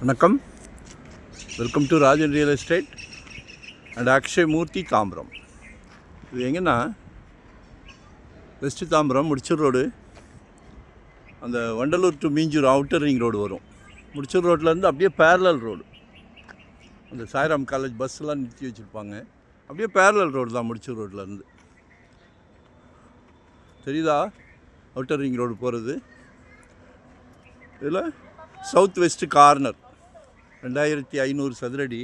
வணக்கம். Welcome to Rajan real estate and Akshay Murthy Tambaram. இது எங்கன்னா வெஸ்ட் தாம்பரம் முடிச்சூர் ரோடு, அந்த Vandalur to Minjur outer ring road வரும். முடிச்சூர் ரோட்லேருந்து அப்படியே பேரலல் ரோடு, அந்த சாய்ராம் காலேஜ் பஸ்ஸெலாம் நிறுத்தி வச்சுருப்பாங்க. அப்படியே பேரலல் ரோடு தான் முடிச்சூர் ரோட்லேருந்து. தெரியுதா அவுட்டர் ரிங் ரோடு போகிறது? இதில் சவுத் வெஸ்ட் கார்னர் 2500 சதுரடி,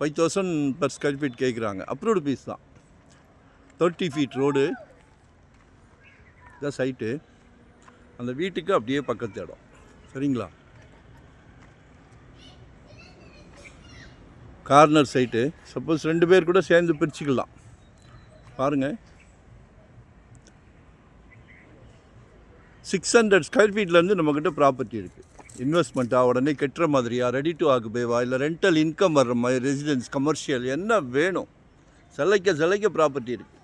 5000 per square feet கேட்குறாங்க. அப்ரூவ்டு பீஸ் தான். 30 feet ரோடு இதான் சைட்டு. அந்த வீட்டுக்கு அப்படியே பக்கத்து இடம். சரிங்களா? Corner site. சப்போஸ் 2 பேர் கூட சேர்ந்து பிரிச்சுக்கலாம். பாருங்கள், 600 ஸ்கொயர் ஃபீட்லேருந்து நம்மக்கிட்ட ப்ராப்பர்ட்டி இருக்குது. இன்வெஸ்ட்மெண்ட்டாக உடனே கட்டுற மாதிரியா, ரெடி டு ஆக்குபேவா, இல்லை ரெண்டல் இன்கம் வர்ற மாதிரி, ரெசிடென்ஸ், கமர்ஷியல், என்ன வேணும் சிலைக்க ப்ராப்பர்ட்டி இருக்குது.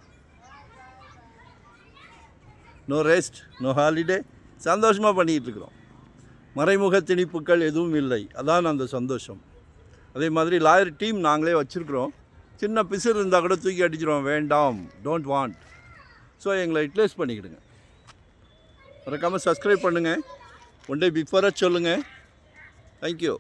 நோ ரெஸ்ட், நோ ஹாலிடே, சந்தோஷமாக பண்ணிகிட்டு இருக்கிறோம். மறைமுக திணிப்புகள் எதுவும் இல்லை, அதான் அந்த சந்தோஷம். அதே மாதிரி லாயர் டீம் நாங்களே வச்சுருக்குறோம். சின்ன பிசுறு இருந்தால் கூட தூக்கி அடிச்சிடுவோம். வேண்டாம், டோன்ட் வாண்ட். ஸோ எங்களை யூட்டிலைஸ் பண்ணிக்கிடுங்க. மறக்காமல் சப்ஸ்கிரைப் பண்ணுங்கள். ஒன் டே பிஃபோராக சொல்லுங்கள். தேங்க்யூ.